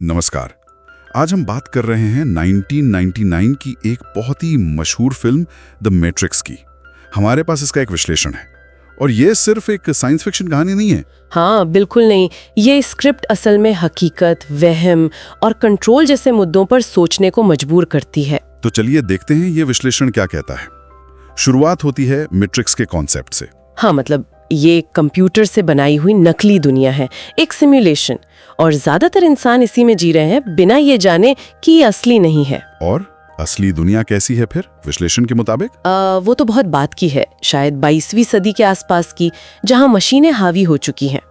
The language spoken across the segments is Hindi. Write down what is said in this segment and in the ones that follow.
नमस्कार। आज हम बात कर रहे हैं 1999 की एक बहुत ही मशहूर फिल्म द मैट्रिक्स की। हमारे पास इसका एक विश्लेषण है और ये सिर्फ एक साइंस फिक्शन कहानी नहीं है। हाँ, बिल्कुल नहीं। ये स्क्रिप्ट असल में हकीकत, वहम और कंट्रोल जैसे मुद्दों पर सोचने को मजबूर करती है। तो चलिए देखते हैं ये विश्लेषण क्या कहता है। शुरुआत होती है मैट्रिक्स के कॉन्सेप्ट से। हाँ, मतलब ये कंप्यूटर से बनाई हुई नकली दुनिया है, एक सिमुलेशन, और ज्यादातर इंसान इसी में जी रहे हैं बिना ये जाने कि ये असली नहीं है। और असली दुनिया कैसी है फिर विश्लेषण के मुताबिक? वो तो बहुत बात की है, शायद 22वीं सदी के आसपास की, जहाँ मशीनें हावी हो चुकी हैं।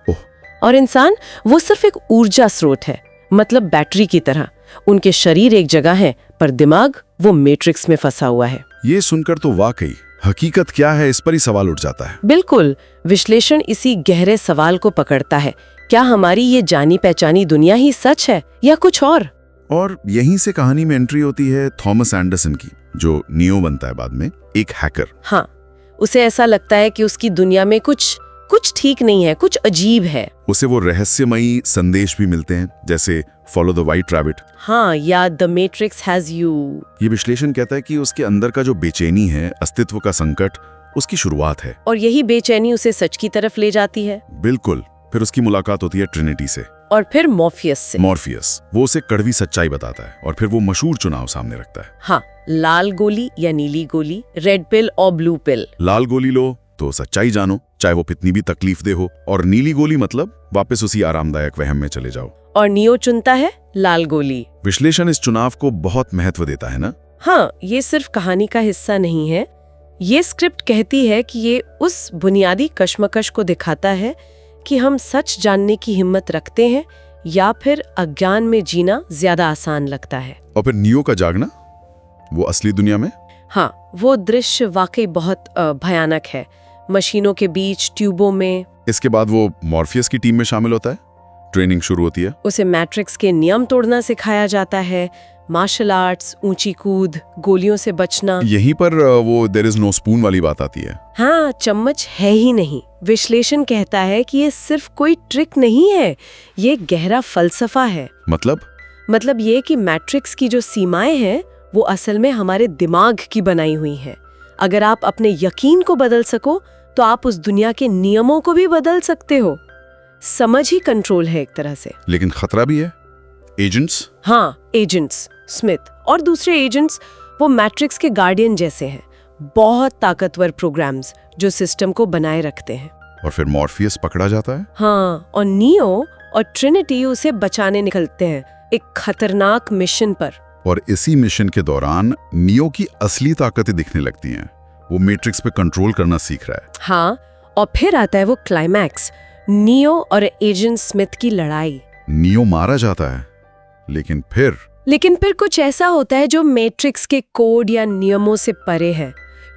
ओह। और इंसान वो सिर्फ एक ऊर्जा स्रोत है, मतलब बैटरी की तरह। उनके शरीर एक जगह है पर दिमाग वो मैट्रिक्स में फंसा हुआ है। ये सुनकर तो वाकई हकीकत क्या है इस पर ही सवाल उठ जाता है। बिल्कुल, विश्लेषण इसी गहरे सवाल को पकड़ता है। क्या हमारी ये जानी पहचानी दुनिया ही सच है या कुछ और यहीं से कहानी में एंट्री होती है थॉमस एंडरसन की, जो नियो बनता है बाद में, एक हैकर। हाँ, उसे ऐसा लगता है कि उसकी दुनिया में कुछ ठीक नहीं है, कुछ अजीब है। उसे वो रहस्यमयी संदेश भी मिलते हैं, जैसे फॉलो द व्हाइट रैबिट। हाँ, या द मैट्रिक्स हैज यू। ये विश्लेषण कहता है कि उसके अंदर का जो बेचैनी है, अस्तित्व का संकट, उसकी शुरुआत है। और यही बेचैनी उसे सच की तरफ ले जाती है। बिल्कुल। फिर उसकी मुलाकात होती है ट्रिनिटी से और फिर मॉर्फियस से। वो उसे कड़वी सच्चाई बताता है और फिर वो मशहूर चुनाव सामने रखता है। हाँ, लाल गोली या नीली गोली, रेड पिल और ब्लू पिल। लाल गोली लो तो सच्चाई जानो, चाहे वो कितनी भी तकलीफ दे हो, और नीली गोली मतलब वापस उसी आरामदायक वहम में चले जाओ। और नियो चुनता है लाल गोली। विश्लेषण इस चुनाव को बहुत महत्व देता है ना? हाँ, ये सिर्फ कहानी का हिस्सा नहीं है। ये स्क्रिप्ट कहती है कि ये उस बुनियादी कश्मकश को दिखाता है कि हम सच जानने की हिम्मत रखते हैं या फिर अज्ञान में जीना ज्यादा आसान लगता है। और फिर नियो का जागना, वो असली दुनिया में। हाँ, वो दृश्य वाकई बहुत भयानक है। मशीनों के बीच, ट्यूबों में। इसके बाद वो मॉर्फियस की टीम में शामिल होता है, ट्रेनिंग शुरू होती है। उसे मैट्रिक्स के नियम तोड़ना सिखाया जाता है, मार्शल आर्ट्स, ऊंची कूद, गोलियों से बचना। यहीं पर वो देयर इज नो स्पून वाली बात आती है। हाँ, चम्मच है ही नहीं। विश्लेषण कहता है कि ये सिर्फ कोई ट्रिक नहीं है, ये गहरा फलसफा है। मतलब ये कि मैट्रिक्स की जो सीमाएं हैं वो असल में हमारे दिमाग की बनाई हुई हैं। अगर आप अपने यकीन को बदल सको तो आप उस दुनिया के नियमों को भी बदल सकते हो। समझ ही कंट्रोल है एक तरह से। लेकिन खतरा भी है। एजेंट्स? हाँ, एजेंट्स, स्मिथ और दूसरे एजेंट्स, वो मैट्रिक्स के गार्डियन जैसे हैं, बहुत ताकतवर प्रोग्राम्स जो सिस्टम को बनाए रखते हैं। और फिर मॉर्फियस पकड़ा जाता है। हाँ, और नियो और ट्रिनिटी उसे बचाने निकलते हैं एक खतरनाक मिशन पर। और इसी मिशन के दौरान नियो की असली ताकतें दिखने लगती हैं। वो मैट्रिक्स पे कंट्रोल करना सीख रहा है। हाँ, और फिर आता है वो क्लाइमैक्स, नियो और एजेंट स्मिथ की लड़ाई। नियो मारा जाता है, लेकिन फिर कुछ ऐसा होता है जो मैट्रिक्स के कोड या नियमों से परे है।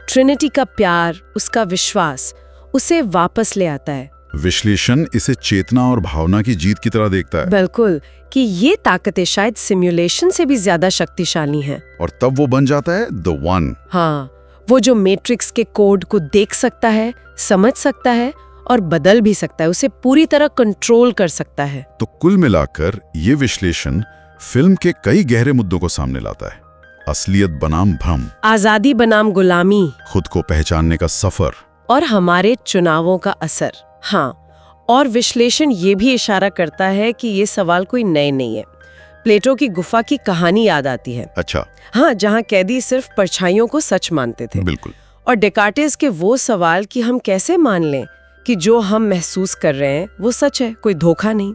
ट्रिनिटी का प्यार, उसका विश्वास उसे वापस ले आता है। विश्लेषण इसे चेतना और भावना की जीत की तरह देखता है। बिल्कुल, कि ये ताकतें शायद सिमुलेशन से भी ज्यादा शक्तिशाली हैं। और तब वो बन जाता है द वन। हाँ, वो जो मैट्रिक्स के कोड को देख सकता है, समझ सकता है और बदल भी सकता है, उसे पूरी तरह कंट्रोल कर सकता है। तो कुल मिलाकर ये विश्लेषण फिल्म के कई गहरे मुद्दों को सामने लाता है। असलियत बनाम भ्रम, आजादी बनाम गुलामी, खुद को पहचानने का सफर, और हमारे चुनावों का असर। हाँ, और विश्लेषण ये भी इशारा करता है कि ये सवाल कोई नए नहीं है। प्लेटो की गुफा की कहानी याद आती है। अच्छा। हाँ, जहाँ कैदी सिर्फ परछाइयों को सच मानते थे। बिल्कुल। और डेकार्टेस के वो सवाल कि हम कैसे मान लें कि जो हम महसूस कर रहे हैं वो सच है, कोई धोखा नहीं।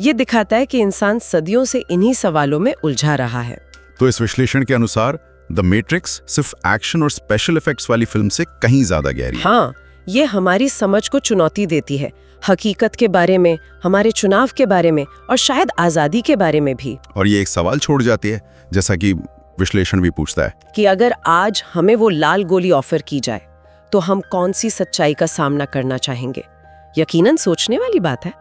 ये दिखाता है कि इंसान सदियों से इन्हीं सवालों में उलझा रहा है। तो इस विश्लेषण के अनुसार द मैट्रिक्स सिर्फ एक्शन और स्पेशल इफेक्ट्स वाली फिल्म से कहीं ज्यादा गहरी है। हाँ, ये हमारी समझ को चुनौती देती है, हकीकत के बारे में, हमारे चुनाव के बारे में और शायद आजादी के बारे में भी। और ये एक सवाल छोड़ जाती है, जैसा कि विश्लेषण भी पूछता है, कि अगर आज हमें वो लाल गोली ऑफर की जाए तो हम कौन सी सच्चाई का सामना करना चाहेंगे। यकीनन सोचने वाली बात है।